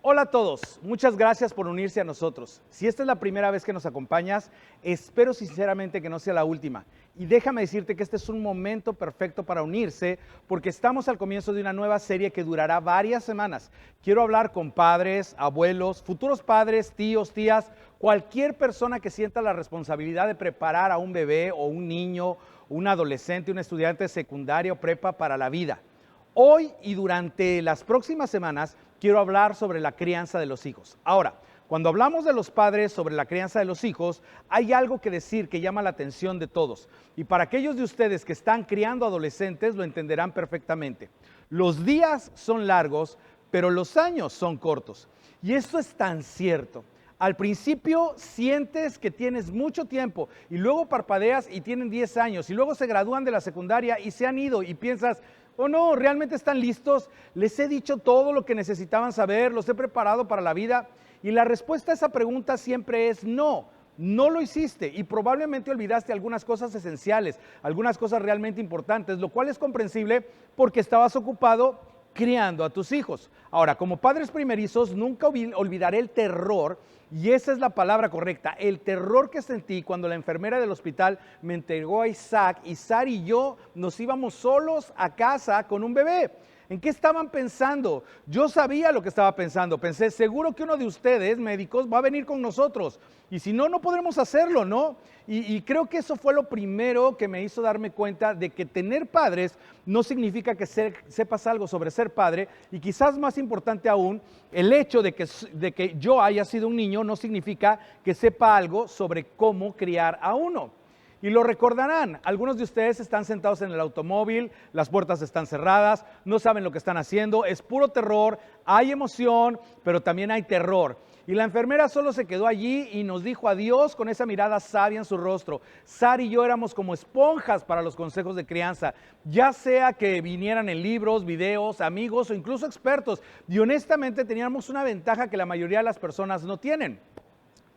Hola a todos, muchas gracias por unirse a nosotros. Si esta es la primera vez que nos acompañas, espero sinceramente que no sea la última. Y déjame decirte que este es un momento perfecto para unirse porque estamos al comienzo de una nueva serie que durará varias semanas. Quiero hablar con padres, abuelos, futuros padres, tíos, tías, cualquier persona que sienta la responsabilidad de preparar a un bebé o un niño, un adolescente, un estudiante de secundaria o prepa para la vida. Hoy y durante las próximas semanas quiero hablar sobre la crianza de los hijos. Ahora, cuando hablamos de los padres sobre la crianza de los hijos, hay algo que decir que llama la atención de todos. Y para aquellos de ustedes que están criando adolescentes lo entenderán perfectamente. Los días son largos, pero los años son cortos. Y esto es tan cierto. Al principio sientes que tienes mucho tiempo y luego parpadeas y tienen 10 años y luego se gradúan de la secundaria y se han ido y piensas, oh no, ¿realmente están listos? Les he dicho todo lo que necesitaban saber, los he preparado para la vida. Y la respuesta a esa pregunta siempre es no, no lo hiciste y probablemente olvidaste algunas cosas esenciales, algunas cosas realmente importantes, lo cual es comprensible porque estabas ocupado criando a tus hijos. Ahora, como padres primerizos, nunca olvidaré el terror, y esa es la palabra correcta, el terror que sentí cuando la enfermera del hospital me entregó a Isaac y Sara y yo nos íbamos solos a casa con un bebé. ¿En qué estaban pensando? Yo sabía lo que estaba pensando. Pensé, seguro que uno de ustedes, médicos, va a venir con nosotros. Y si no, no podremos hacerlo, ¿no? Y creo que eso fue lo primero que me hizo darme cuenta de que tener padres no significa que sepas algo sobre ser padre. Y quizás más importante aún, el hecho de que yo haya sido un niño no significa que sepa algo sobre cómo criar a uno. Y lo recordarán, algunos de ustedes están sentados en el automóvil, las puertas están cerradas, no saben lo que están haciendo, es puro terror, hay emoción, pero también hay terror. Y la enfermera solo se quedó allí y nos dijo adiós con esa mirada sabia en su rostro. Sara y yo éramos como esponjas para los consejos de crianza, ya sea que vinieran en libros, videos, amigos o incluso expertos. Y honestamente teníamos una ventaja que la mayoría de las personas no tienen.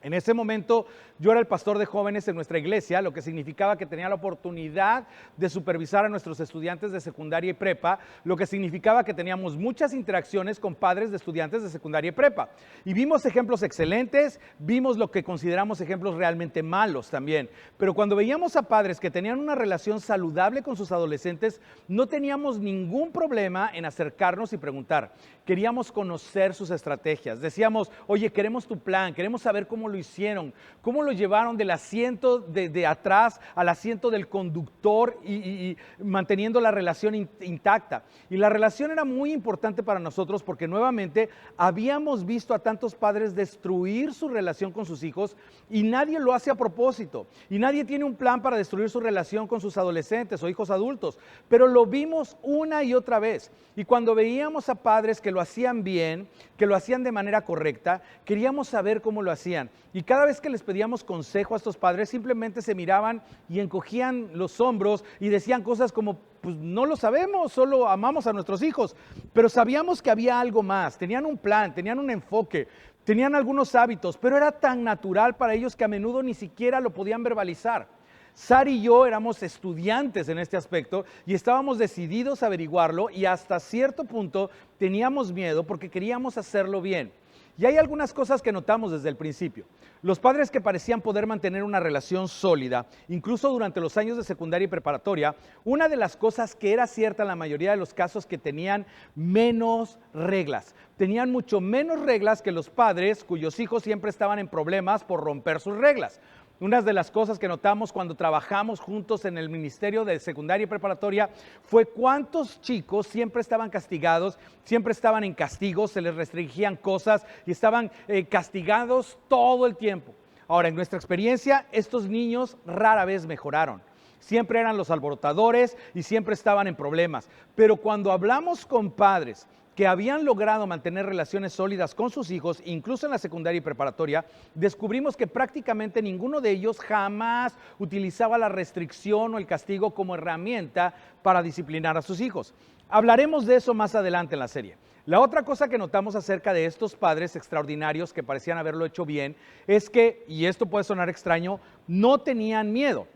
En ese momento yo era el pastor de jóvenes en nuestra iglesia, lo que significaba que tenía la oportunidad de supervisar a nuestros estudiantes de secundaria y prepa, lo que significaba que teníamos muchas interacciones con padres de estudiantes de secundaria y prepa. Y vimos ejemplos excelentes, vimos lo que consideramos ejemplos realmente malos también. Pero cuando veíamos a padres que tenían una relación saludable con sus adolescentes, no teníamos ningún problema en acercarnos y preguntar. Queríamos conocer sus estrategias. Decíamos, oye, queremos tu plan, queremos saber cómo lo hicieron, cómo lo llevaron del asiento de atrás al asiento del conductor y manteniendo la relación intacta. Y la relación era muy importante para nosotros porque nuevamente habíamos visto a tantos padres destruir su relación con sus hijos y nadie lo hace a propósito. Y nadie tiene un plan para destruir su relación con sus adolescentes o hijos adultos, pero lo vimos una y otra vez. Y cuando veíamos a padres que lo hacían bien, que lo hacían de manera correcta, queríamos saber cómo lo hacían. Y cada vez que les pedíamos consejo a estos padres, simplemente se miraban y encogían los hombros y decían cosas como, pues no lo sabemos, solo amamos a nuestros hijos. Pero sabíamos que había algo más, tenían un plan, tenían un enfoque, tenían algunos hábitos, pero era tan natural para ellos que a menudo ni siquiera lo podían verbalizar. Sara y yo éramos estudiantes en este aspecto y estábamos decididos a averiguarlo y hasta cierto punto teníamos miedo porque queríamos hacerlo bien. Y hay algunas cosas que notamos desde el principio. Los padres que parecían poder mantener una relación sólida, incluso durante los años de secundaria y preparatoria, una de las cosas que era cierta en la mayoría de los casos que tenían menos reglas. Tenían mucho menos reglas que los padres cuyos hijos siempre estaban en problemas por romper sus reglas. Una de las cosas que notamos cuando trabajamos juntos en el ministerio de secundaria y preparatoria fue cuántos chicos siempre estaban castigados, siempre estaban en castigos, se les restringían cosas y estaban castigados todo el tiempo. Ahora, en nuestra experiencia, estos niños rara vez mejoraron. siempre eran los alborotadores y siempre estaban en problemas. Pero cuando hablamos con padres que habían logrado mantener relaciones sólidas con sus hijos, incluso en la secundaria y preparatoria, descubrimos que prácticamente ninguno de ellos jamás utilizaba la restricción o el castigo como herramienta para disciplinar a sus hijos. Hablaremos de eso más adelante en la serie. La otra cosa que notamos acerca de estos padres extraordinarios que parecían haberlo hecho bien es que, y esto puede sonar extraño, no tenían miedo.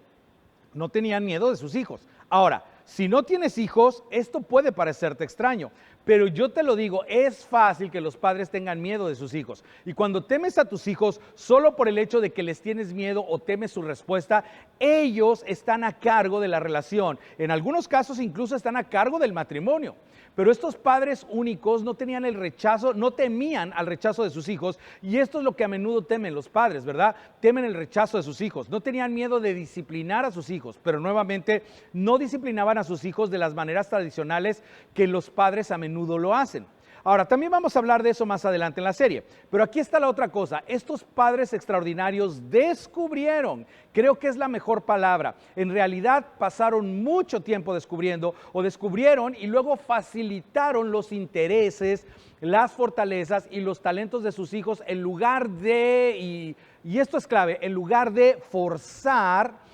No tenían miedo de sus hijos. Ahora, si no tienes hijos, esto puede parecerte extraño, pero yo te lo digo, es fácil que los padres tengan miedo de sus hijos. Y cuando temes a tus hijos solo por el hecho de que les tienes miedo o temes su respuesta, ellos están a cargo de la relación. En algunos casos incluso están a cargo del matrimonio. Pero estos padres únicos no tenían el rechazo, no temían al rechazo de sus hijos, y esto es lo que a menudo temen los padres, ¿verdad? Temen el rechazo de sus hijos. No tenían miedo de disciplinar a sus hijos, pero nuevamente no disciplinaban a sus hijos de las maneras tradicionales que los padres a menudo lo hacen. Ahora, también vamos a hablar de eso más adelante en la serie, pero aquí está la otra cosa. Estos padres extraordinarios descubrieron, creo que es la mejor palabra, en realidad pasaron mucho tiempo descubriendo o descubrieron y luego facilitaron los intereses, las fortalezas y los talentos de sus hijos en lugar de, y esto es clave, en lugar de forzar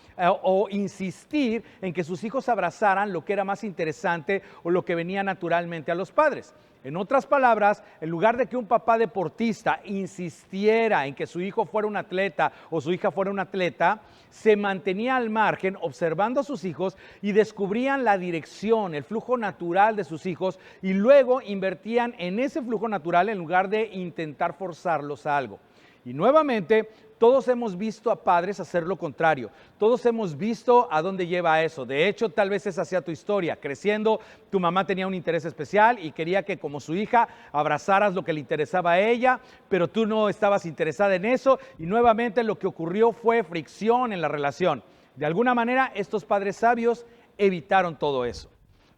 o insistir en que sus hijos abrazaran lo que era más interesante o lo que venía naturalmente a los padres. En otras palabras, en lugar de que un papá deportista insistiera en que su hijo fuera un atleta o su hija fuera un atleta, se mantenía al margen observando a sus hijos y descubrían la dirección, el flujo natural de sus hijos y luego invertían en ese flujo natural en lugar de intentar forzarlos a algo. Y nuevamente, todos hemos visto a padres hacer lo contrario. Todos hemos visto a dónde lleva eso. De hecho, tal vez esa sea tu historia. Creciendo, tu mamá tenía un interés especial y quería que como su hija abrazaras lo que le interesaba a ella, pero tú no estabas interesada en eso y nuevamente lo que ocurrió fue fricción en la relación. De alguna manera, estos padres sabios evitaron todo eso.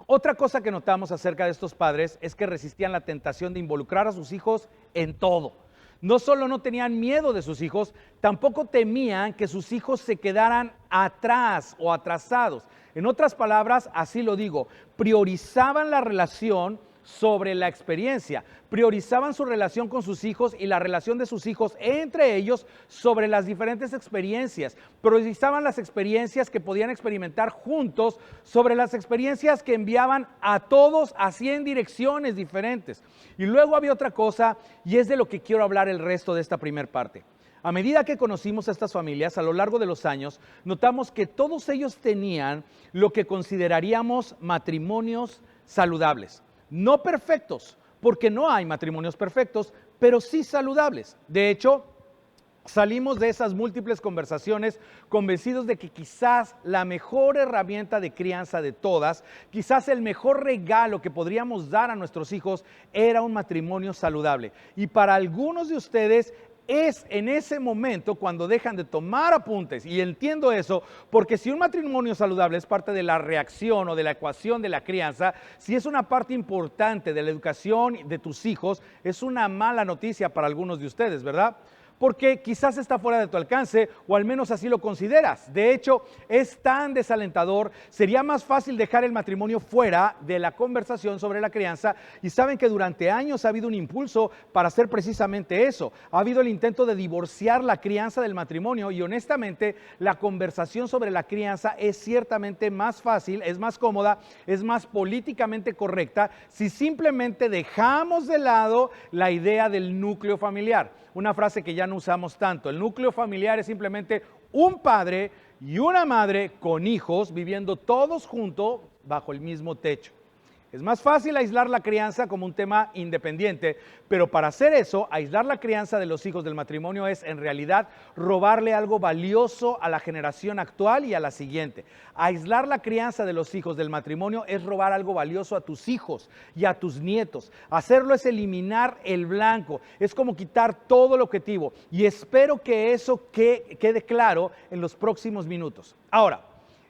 Otra cosa que notamos acerca de estos padres es que resistían la tentación de involucrar a sus hijos en todo. No solo no tenían miedo de sus hijos, tampoco temían que sus hijos se quedaran atrás o atrasados. En otras palabras, así lo digo, priorizaban la relación sobre la experiencia, priorizaban su relación con sus hijos y la relación de sus hijos entre ellos sobre las diferentes experiencias, priorizaban las experiencias que podían experimentar juntos sobre las experiencias que enviaban a todos así en direcciones diferentes. Y luego había otra cosa y es de lo que quiero hablar el resto de esta primera parte. A medida que conocimos a estas familias a lo largo de los años, notamos que todos ellos tenían lo que consideraríamos matrimonios saludables. No perfectos, porque no hay matrimonios perfectos, pero sí saludables. De hecho, salimos de esas múltiples conversaciones convencidos de que quizás la mejor herramienta de crianza de todas, quizás el mejor regalo que podríamos dar a nuestros hijos era un matrimonio saludable. Y para algunos de ustedes es en ese momento cuando dejan de tomar apuntes, y entiendo eso, porque si un matrimonio saludable es parte de la reacción o de la ecuación de la crianza, si es una parte importante de la educación de tus hijos, es una mala noticia para algunos de ustedes, ¿verdad? Porque quizás está fuera de tu alcance o al menos así lo consideras. De hecho, es tan desalentador, sería más fácil dejar el matrimonio fuera de la conversación sobre la crianza y saben que durante años ha habido un impulso para hacer precisamente eso. Ha habido el intento de divorciar la crianza del matrimonio y honestamente la conversación sobre la crianza es ciertamente más fácil, es más cómoda, es más políticamente correcta si simplemente dejamos de lado la idea del núcleo familiar. Una frase que ya no usamos tanto. El núcleo familiar es simplemente un padre y una madre con hijos viviendo todos juntos bajo el mismo techo. Es más fácil aislar la crianza como un tema independiente, pero para hacer eso, aislar la crianza de los hijos del matrimonio es en realidad robarle algo valioso a la generación actual y a la siguiente. Aislar la crianza de los hijos del matrimonio es robar algo valioso a tus hijos y a tus nietos. Hacerlo es eliminar el blanco, es como quitar todo el objetivo y espero que eso quede claro en los próximos minutos. Ahora,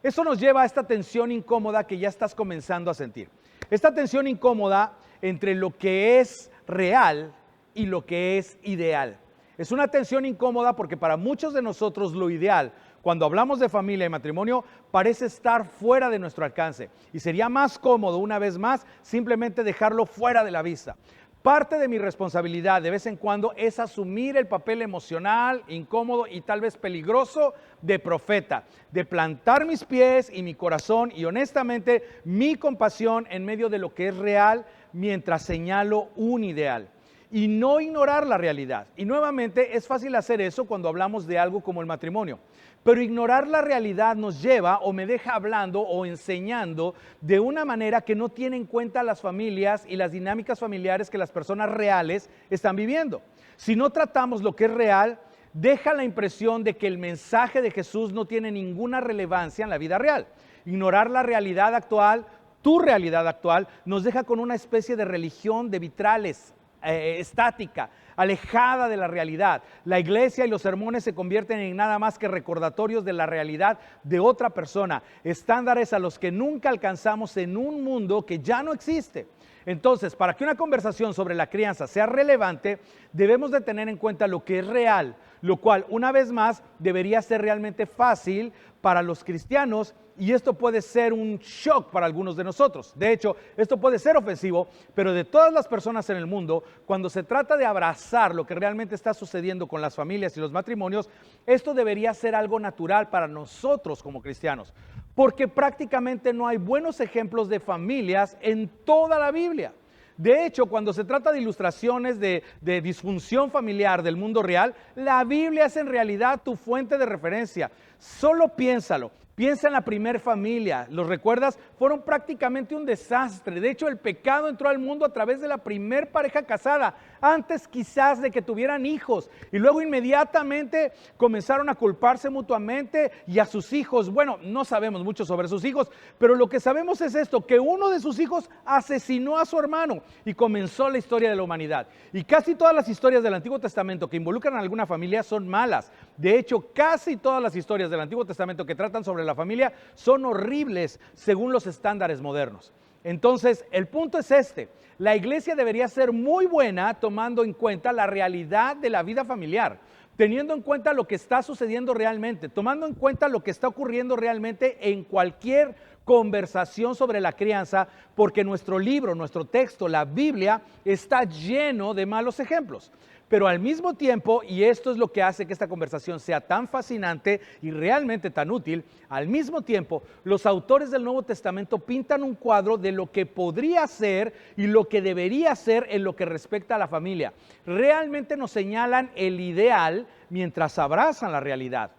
eso nos lleva a esta tensión incómoda que ya estás comenzando a sentir. Esta tensión incómoda entre lo que es real y lo que es ideal. Es una tensión incómoda porque para muchos de nosotros lo ideal, cuando hablamos de familia y matrimonio, parece estar fuera de nuestro alcance. Y sería más cómodo, una vez más, simplemente dejarlo fuera de la vista. Parte de mi responsabilidad de vez en cuando es asumir el papel emocional, incómodo y tal vez peligroso de profeta, de plantar mis pies y mi corazón y honestamente mi compasión en medio de lo que es real mientras señalo un ideal. Y no ignorar la realidad. Y nuevamente es fácil hacer eso cuando hablamos de algo como el matrimonio. Pero ignorar la realidad nos lleva o me deja hablando o enseñando de una manera que no tiene en cuenta las familias y las dinámicas familiares que las personas reales están viviendo. Si no tratamos lo que es real, deja la impresión de que el mensaje de Jesús no tiene ninguna relevancia en la vida real. Ignorar la realidad actual, tu realidad actual, nos deja con una especie de religión de vitrales, estática, alejada de la realidad. La iglesia y los sermones se convierten en nada más que recordatorios de la realidad de otra persona, estándares a los que nunca alcanzamos en un mundo que ya no existe. Entonces, para que una conversación sobre la crianza sea relevante, debemos de tener en cuenta lo que es real, lo cual, una vez más, debería ser realmente fácil para los cristianos y esto puede ser un shock para algunos de nosotros. De hecho, esto puede ser ofensivo, pero de todas las personas en el mundo, cuando se trata de abrazar lo que realmente está sucediendo con las familias y los matrimonios, esto debería ser algo natural para nosotros como cristianos, porque prácticamente no hay buenos ejemplos de familias en toda la Biblia. De hecho, cuando se trata de ilustraciones de disfunción familiar del mundo real, la Biblia es en realidad tu fuente de referencia. Solo piénsalo. Piensa en la primer familia, ¿los recuerdas? Fueron prácticamente un desastre. De hecho, el pecado entró al mundo a través de la primer pareja casada, antes quizás de que tuvieran hijos. Y luego inmediatamente comenzaron a culparse mutuamente y a sus hijos. Bueno, no sabemos mucho sobre sus hijos, pero lo que sabemos es esto, que uno de sus hijos asesinó a su hermano y comenzó la historia de la humanidad. Y casi todas las historias del Antiguo Testamento que involucran a alguna familia son malas. De hecho, casi todas las historias del Antiguo Testamento que tratan sobre la familia son horribles según los estándares modernos. Entonces, el punto es este: la iglesia debería ser muy buena tomando en cuenta la realidad de la vida familiar, teniendo en cuenta lo que está sucediendo realmente, tomando en cuenta lo que está ocurriendo realmente en cualquier conversación sobre la crianza, porque nuestro libro, nuestro texto, la Biblia, está lleno de malos ejemplos. Pero al mismo tiempo, y esto es lo que hace que esta conversación sea tan fascinante y realmente tan útil, al mismo tiempo, los autores del Nuevo Testamento pintan un cuadro de lo que podría ser y lo que debería ser en lo que respecta a la familia. Realmente nos señalan el ideal mientras abrazan la realidad.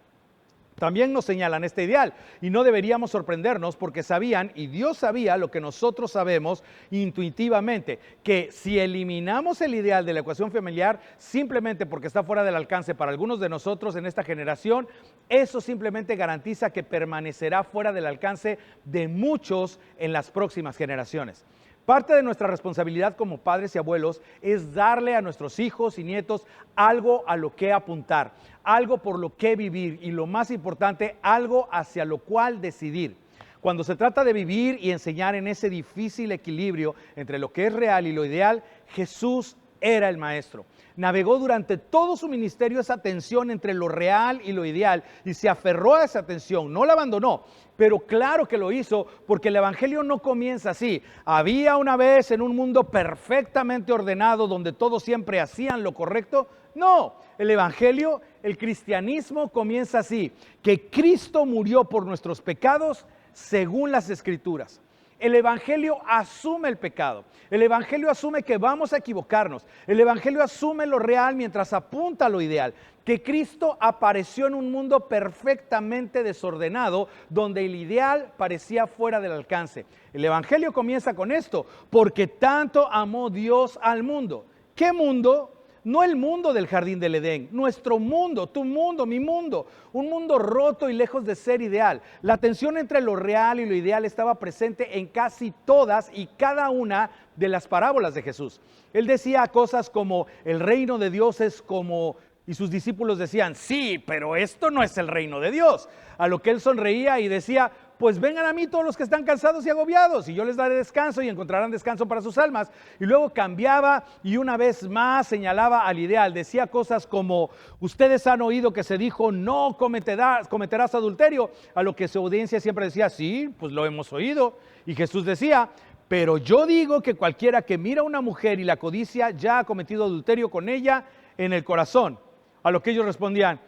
También nos señalan este ideal y no deberíamos sorprendernos porque sabían, y Dios sabía lo que nosotros sabemos intuitivamente, que si eliminamos el ideal de la ecuación familiar simplemente porque está fuera del alcance para algunos de nosotros en esta generación, eso simplemente garantiza que permanecerá fuera del alcance de muchos en las próximas generaciones. Parte de nuestra responsabilidad como padres y abuelos es darle a nuestros hijos y nietos algo a lo que apuntar, algo por lo que vivir y lo más importante, algo hacia lo cual decidir. Cuando se trata de vivir y enseñar en ese difícil equilibrio entre lo que es real y lo ideal, Jesús era el maestro. Navegó durante todo su ministerio esa tensión entre lo real y lo ideal y se aferró a esa tensión, no la abandonó, pero claro que lo hizo porque el evangelio no comienza así. Había una vez en un mundo perfectamente ordenado donde todos siempre hacían lo correcto. No, el evangelio, el cristianismo comienza así, que Cristo murió por nuestros pecados según las Escrituras. El evangelio asume el pecado, el evangelio asume que vamos a equivocarnos, el evangelio asume lo real mientras apunta a lo ideal, que Cristo apareció en un mundo perfectamente desordenado donde el ideal parecía fuera del alcance. El evangelio comienza con esto: porque tanto amó Dios al mundo. ¿Qué mundo? No el mundo del jardín del Edén, nuestro mundo, tu mundo, mi mundo, un mundo roto y lejos de ser ideal. La tensión entre lo real y lo ideal estaba presente en casi todas y cada una de las parábolas de Jesús. Él decía cosas como: el reino de Dios es como... Y sus discípulos decían: sí, pero esto no es el reino de Dios. A lo que él sonreía y decía: pues vengan a mí todos los que están cansados y agobiados, y yo les daré descanso y encontrarán descanso para sus almas. Y luego cambiaba y una vez más señalaba al ideal. Decía cosas como, ustedes han oído que se dijo, no cometerás adulterio, a lo que su audiencia siempre decía, sí, pues lo hemos oído. Y Jesús decía, pero yo digo que cualquiera que mira a una mujer y la codicia ya ha cometido adulterio con ella en el corazón. A lo que ellos respondían,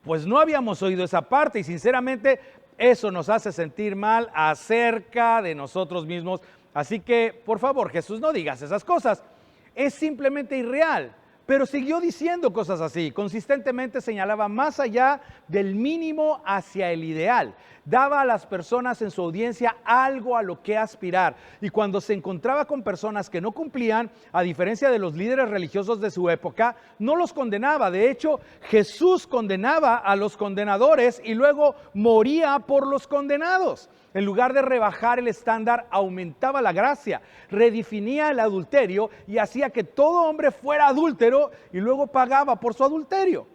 pues no habíamos oído esa parte, y sinceramente eso nos hace sentir mal acerca de nosotros mismos. Así que, por favor, Jesús, no digas esas cosas. Es simplemente irreal. Pero siguió diciendo cosas así. Consistentemente señalaba más allá del mínimo hacia el ideal. Daba a las personas en su audiencia algo a lo que aspirar. Y cuando se encontraba con personas que no cumplían, a diferencia de los líderes religiosos de su época, no los condenaba. De hecho, Jesús condenaba a los condenadores y luego moría por los condenados. En lugar de rebajar el estándar, aumentaba la gracia, redefinía el adulterio y hacía que todo hombre fuera adúltero y luego pagaba por su adulterio.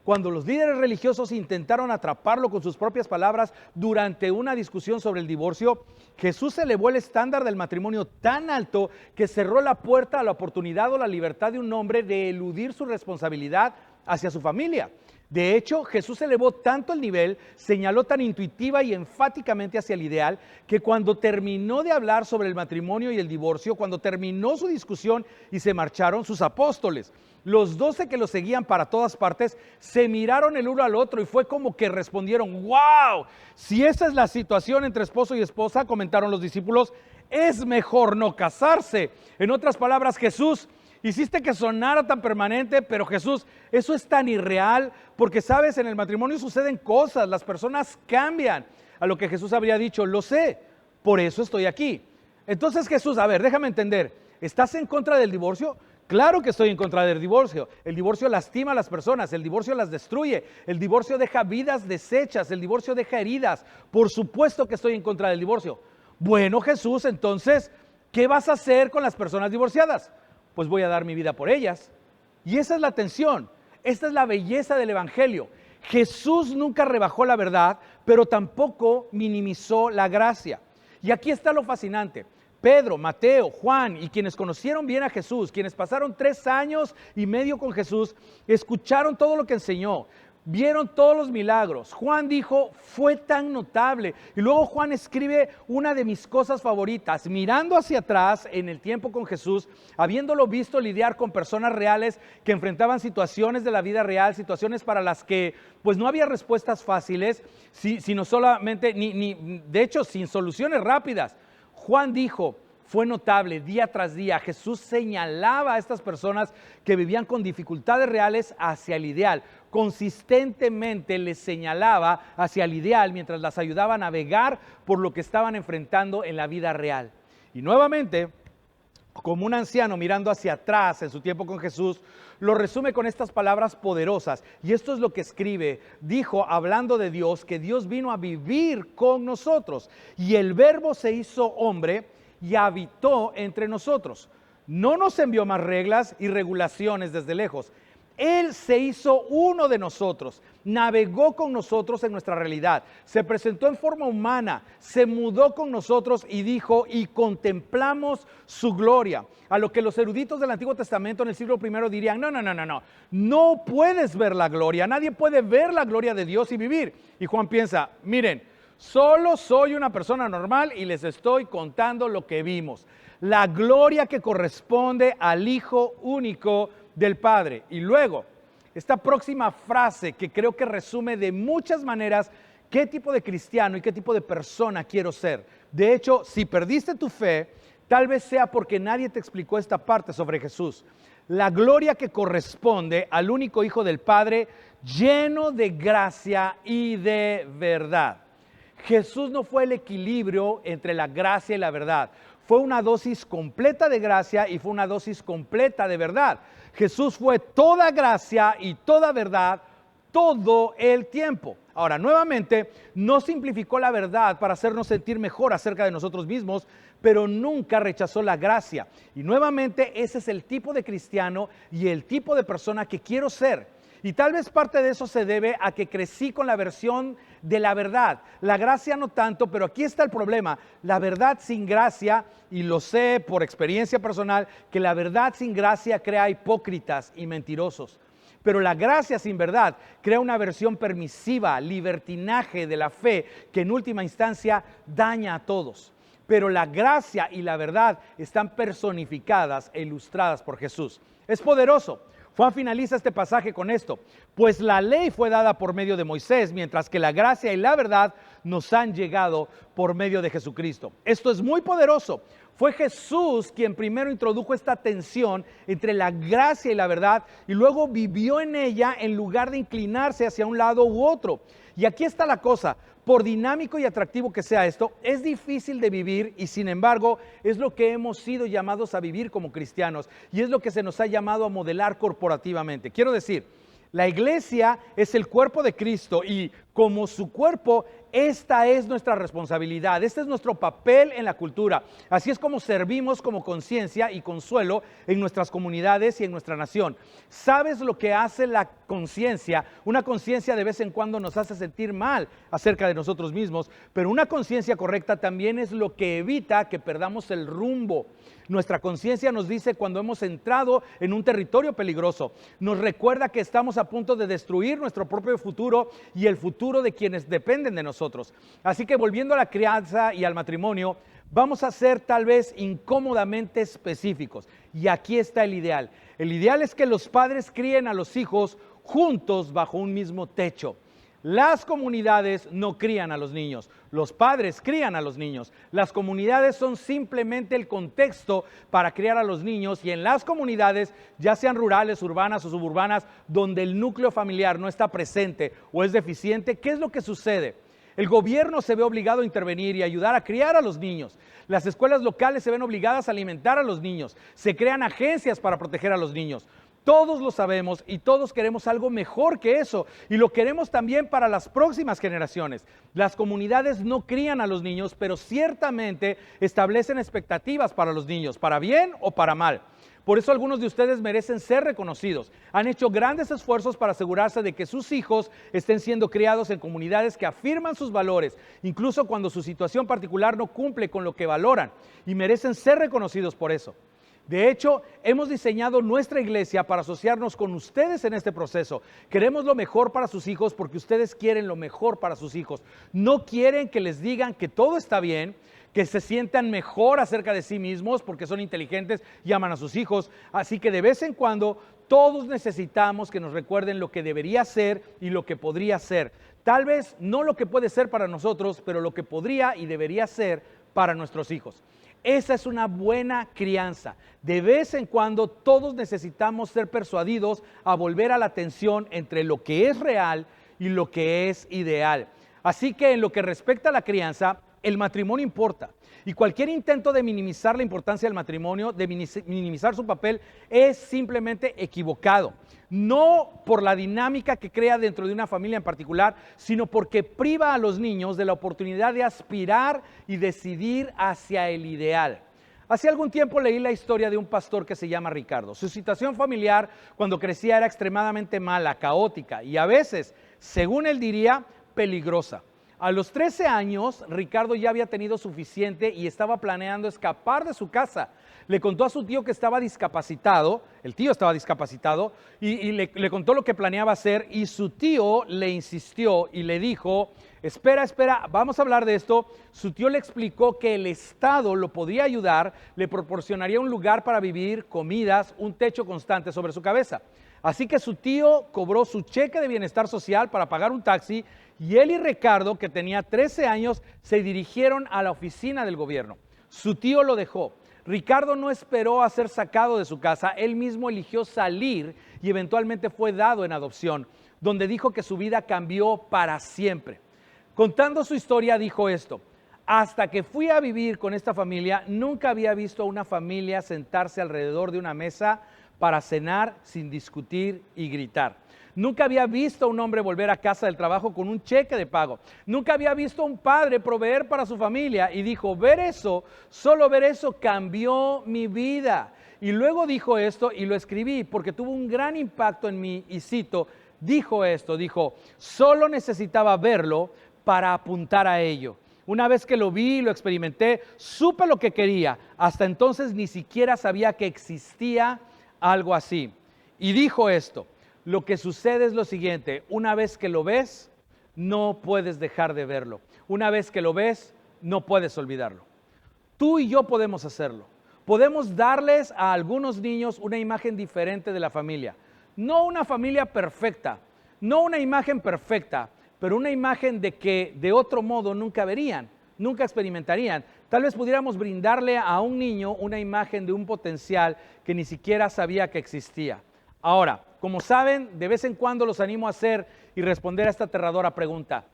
Cuando los líderes religiosos intentaron atraparlo con sus propias palabras durante una discusión sobre el divorcio, Jesús elevó el estándar del matrimonio tan alto que cerró la puerta a la oportunidad o la libertad de un hombre de eludir su responsabilidad hacia su familia. De hecho, Jesús elevó tanto el nivel, señaló tan intuitiva y enfáticamente hacia el ideal, que cuando terminó de hablar sobre el matrimonio y el divorcio, cuando terminó su discusión y se marcharon sus apóstoles, los 12 que lo seguían para todas partes, se miraron el uno al otro y fue como que respondieron, ¡wow! Si esa es la situación entre esposo y esposa, comentaron los discípulos, es mejor no casarse. En otras palabras, Jesús, hiciste que sonara tan permanente, pero Jesús, eso es tan irreal, porque sabes, en el matrimonio suceden cosas, las personas cambian. A lo que Jesús habría dicho, lo sé, por eso estoy aquí. Entonces Jesús, a ver, déjame entender, ¿estás en contra del divorcio? Claro que estoy en contra del divorcio. El divorcio lastima a las personas, el divorcio las destruye, el divorcio deja vidas deshechas, el divorcio deja heridas. Por supuesto que estoy en contra del divorcio. Bueno, Jesús, entonces, ¿qué vas a hacer con las personas divorciadas? Pues voy a dar mi vida por ellas. Y esa es la tensión, esta es la belleza del Evangelio. Jesús nunca rebajó la verdad, pero tampoco minimizó la gracia. Y aquí está lo fascinante. Pedro, Mateo, Juan y quienes conocieron bien a Jesús, quienes pasaron 3 años y medio con Jesús, escucharon todo lo que enseñó. Vieron todos los milagros. Juan dijo, fue tan notable. Y luego Juan escribe una de mis cosas favoritas. Mirando hacia atrás en el tiempo con Jesús, habiéndolo visto lidiar con personas reales que enfrentaban situaciones de la vida real, situaciones para las que pues no había respuestas fáciles, sino solamente, de hecho, sin soluciones rápidas. Juan dijo, fue notable día tras día. Jesús señalaba a estas personas que vivían con dificultades reales hacia el ideal. Consistentemente les señalaba hacia el ideal mientras las ayudaba a navegar por lo que estaban enfrentando en la vida real. Y nuevamente, como un anciano mirando hacia atrás en su tiempo con Jesús, lo resume con estas palabras poderosas. Y esto es lo que escribe. Dijo, hablando de Dios, que Dios vino a vivir con nosotros. Y el Verbo se hizo hombre y habitó entre nosotros. No nos envió más reglas y regulaciones desde lejos. Él se hizo uno de nosotros, navegó con nosotros en nuestra realidad, se presentó en forma humana, se mudó con nosotros y dijo, y contemplamos su gloria. A lo que los eruditos del Antiguo Testamento en el siglo I dirían, no puedes ver la gloria, nadie puede ver la gloria de Dios y vivir. Y Juan piensa, miren, solo soy una persona normal y les estoy contando lo que vimos. La gloria que corresponde al Hijo único del Padre. Y luego, esta próxima frase que creo que resume de muchas maneras qué tipo de cristiano y qué tipo de persona quiero ser. De hecho, si perdiste tu fe, tal vez sea porque nadie te explicó esta parte sobre Jesús. La gloria que corresponde al único Hijo del Padre, lleno de gracia y de verdad. Jesús no fue el equilibrio entre la gracia y la verdad. Fue una dosis completa de gracia y fue una dosis completa de verdad. Jesús fue toda gracia y toda verdad todo el tiempo. Ahora, nuevamente, no simplificó la verdad para hacernos sentir mejor acerca de nosotros mismos, pero nunca rechazó la gracia. Y nuevamente, ese es el tipo de cristiano y el tipo de persona que quiero ser. Y tal vez parte de eso se debe a que crecí con la versión de la verdad. La gracia no tanto, pero aquí está el problema. La verdad sin gracia, y lo sé por experiencia personal, que la verdad sin gracia crea hipócritas y mentirosos. Pero la gracia sin verdad crea una versión permisiva, libertinaje de la fe, que en última instancia daña a todos. Pero la gracia y la verdad están personificadas e ilustradas por Jesús. Es poderoso. Juan finaliza este pasaje con esto: pues la ley fue dada por medio de Moisés, mientras que la gracia y la verdad nos han llegado por medio de Jesucristo. Esto es muy poderoso. Fue Jesús quien primero introdujo esta tensión entre la gracia y la verdad, y luego vivió en ella en lugar de inclinarse hacia un lado u otro. Y aquí está la cosa: por dinámico y atractivo que sea esto, es difícil de vivir, y sin embargo es lo que hemos sido llamados a vivir como cristianos, y es lo que se nos ha llamado a modelar corporativamente. Quiero decir, la iglesia es el cuerpo de Cristo, y como su cuerpo, esta es nuestra responsabilidad, este es nuestro papel en la cultura. Así es como servimos como conciencia y consuelo en nuestras comunidades y en nuestra nación. ¿Sabes lo que hace la conciencia? Una conciencia de vez en cuando nos hace sentir mal acerca de nosotros mismos, pero una conciencia correcta también es lo que evita que perdamos el rumbo. Nuestra conciencia nos dice cuando hemos entrado en un territorio peligroso. Nos recuerda que estamos a punto de destruir nuestro propio futuro y el futuro de quienes dependen de nosotros. Así que, volviendo a la crianza y al matrimonio, vamos a ser tal vez incómodamente específicos. Y aquí está el ideal. El ideal es que los padres críen a los hijos juntos bajo un mismo techo. Las comunidades no crían a los niños, los padres crían a los niños. Las comunidades son simplemente el contexto para criar a los niños, y en las comunidades, ya sean rurales, urbanas o suburbanas, donde el núcleo familiar no está presente o es deficiente, ¿qué es lo que sucede? El gobierno se ve obligado a intervenir y ayudar a criar a los niños. Las escuelas locales se ven obligadas a alimentar a los niños. Se crean agencias para proteger a los niños. Todos lo sabemos y todos queremos algo mejor que eso, y lo queremos también para las próximas generaciones. Las comunidades no crían a los niños, pero ciertamente establecen expectativas para los niños, para bien o para mal. Por eso algunos de ustedes merecen ser reconocidos. Han hecho grandes esfuerzos para asegurarse de que sus hijos estén siendo criados en comunidades que afirman sus valores, incluso cuando su situación particular no cumple con lo que valoran, y merecen ser reconocidos por eso. De hecho, hemos diseñado nuestra iglesia para asociarnos con ustedes en este proceso. Queremos lo mejor para sus hijos porque ustedes quieren lo mejor para sus hijos. No quieren que les digan que todo está bien, que se sientan mejor acerca de sí mismos porque son inteligentes y aman a sus hijos. Así que de vez en cuando todos necesitamos que nos recuerden lo que debería ser y lo que podría ser. Tal vez no lo que puede ser para nosotros, pero lo que podría y debería ser para nuestros hijos. Esa es una buena crianza. De vez en cuando todos necesitamos ser persuadidos a volver a la tensión entre lo que es real y lo que es ideal. Así que en lo que respecta a la crianza, el matrimonio importa. Y cualquier intento de minimizar la importancia del matrimonio, de minimizar su papel, es simplemente equivocado. No por la dinámica que crea dentro de una familia en particular, sino porque priva a los niños de la oportunidad de aspirar y decidir hacia el ideal. Hace algún tiempo leí la historia de un pastor que se llama Ricardo. Su situación familiar cuando crecía era extremadamente mala, caótica y a veces, según él diría, peligrosa. A los 13 años, Ricardo ya había tenido suficiente y estaba planeando escapar de su casa. Le contó a su tío que estaba discapacitado, el tío estaba discapacitado, y le contó lo que planeaba hacer, y su tío le insistió y le dijo: espera, vamos a hablar de esto. Su tío le explicó que el Estado lo podía ayudar, le proporcionaría un lugar para vivir, comidas, un techo constante sobre su cabeza. Así que su tío cobró su cheque de bienestar social para pagar un taxi, y él y Ricardo, que tenía 13 años, se dirigieron a la oficina del gobierno. Su tío lo dejó. Ricardo no esperó a ser sacado de su casa, él mismo eligió salir y eventualmente fue dado en adopción, donde dijo que su vida cambió para siempre. Contando su historia dijo esto: hasta que fui a vivir con esta familia, nunca había visto a una familia sentarse alrededor de una mesa para cenar sin discutir y gritar. Nunca había visto a un hombre volver a casa del trabajo con un cheque de pago. Nunca había visto a un padre proveer para su familia. Y dijo: solo ver eso cambió mi vida. Y luego dijo esto, y lo escribí porque tuvo un gran impacto en mí, y cito: dijo esto, dijo, solo necesitaba verlo para apuntar a ello. Una vez que lo vi, lo experimenté, supe lo que quería. Hasta entonces ni siquiera sabía que existía algo así. Y dijo esto, lo que sucede es lo siguiente, una vez que lo ves, no puedes dejar de verlo. Una vez que lo ves, no puedes olvidarlo. Tú y yo podemos hacerlo. Podemos darles a algunos niños una imagen diferente de la familia. No una familia perfecta, no una imagen perfecta, pero una imagen de que de otro modo nunca verían, nunca experimentarían. Tal vez pudiéramos brindarle a un niño una imagen de un potencial que ni siquiera sabía que existía. Ahora, como saben, de vez en cuando los animo a hacer y responder a esta aterradora pregunta.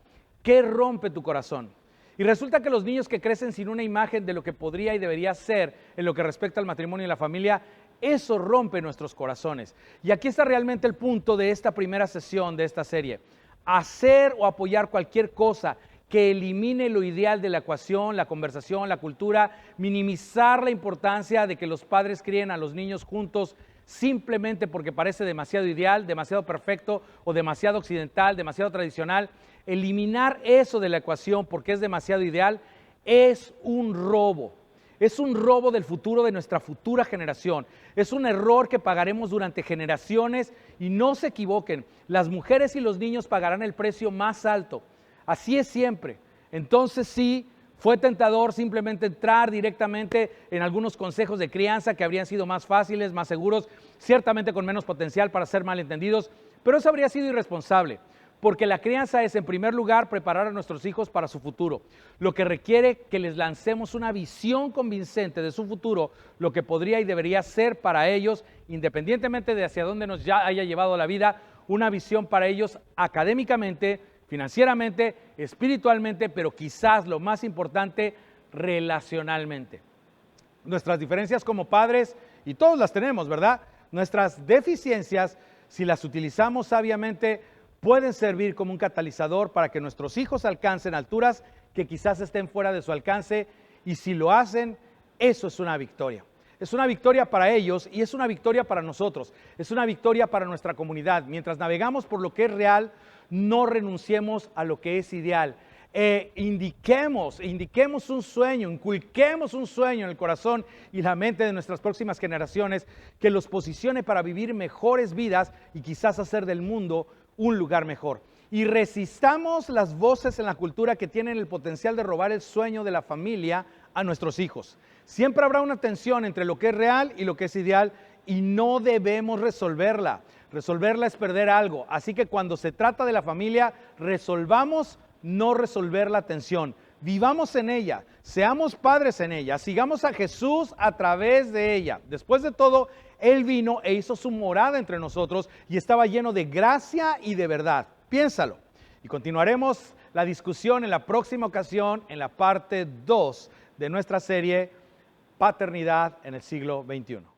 ¿Qué rompe tu corazón? Y resulta que los niños que crecen sin una imagen de lo que podría y debería ser en lo que respecta al matrimonio y la familia, eso rompe nuestros corazones. Y aquí está realmente el punto de esta primera sesión de esta serie. Hacer o apoyar cualquier cosa que elimine lo ideal de la ecuación, la conversación, la cultura, minimizar la importancia de que los padres críen a los niños juntos simplemente porque parece demasiado ideal, demasiado perfecto o demasiado occidental, demasiado tradicional. Eliminar eso de la ecuación porque es demasiado ideal es un robo. Es un robo del futuro de nuestra futura generación. Es un error que pagaremos durante generaciones y no se equivoquen. Las mujeres y los niños pagarán el precio más alto. Así es siempre. Entonces sí, fue tentador simplemente entrar directamente en algunos consejos de crianza que habrían sido más fáciles, más seguros, ciertamente con menos potencial para ser malentendidos, pero eso habría sido irresponsable. Porque la crianza es, en primer lugar, preparar a nuestros hijos para su futuro, lo que requiere que les lancemos una visión convincente de su futuro, lo que podría y debería ser para ellos, independientemente de hacia dónde nos ya haya llevado la vida, una visión para ellos académicamente, financieramente, espiritualmente, pero quizás lo más importante, relacionalmente. Nuestras diferencias como padres, y todos las tenemos, ¿verdad? Nuestras deficiencias, si las utilizamos sabiamente, pueden servir como un catalizador para que nuestros hijos alcancen alturas que quizás estén fuera de su alcance, y si lo hacen, eso es una victoria. Es una victoria para ellos y es una victoria para nosotros. Es una victoria para nuestra comunidad. Mientras navegamos por lo que es real, no renunciemos a lo que es ideal. Indiquemos un sueño, inculquemos un sueño en el corazón y la mente de nuestras próximas generaciones que los posicione para vivir mejores vidas y quizás hacer del mundo un lugar mejor. Y resistamos las voces en la cultura que tienen el potencial de robar el sueño de la familia a nuestros hijos. Siempre habrá una tensión entre lo que es real y lo que es ideal y no debemos resolverla. Resolverla es perder algo. Así que cuando se trata de la familia, resolvamos no resolver la tensión. Vivamos en ella, seamos padres en ella, sigamos a Jesús a través de ella. Después de todo, Él vino e hizo su morada entre nosotros y estaba lleno de gracia y de verdad. Piénsalo. Y continuaremos la discusión en la próxima ocasión, en la parte 2 de nuestra serie Paternidad en el siglo XXI.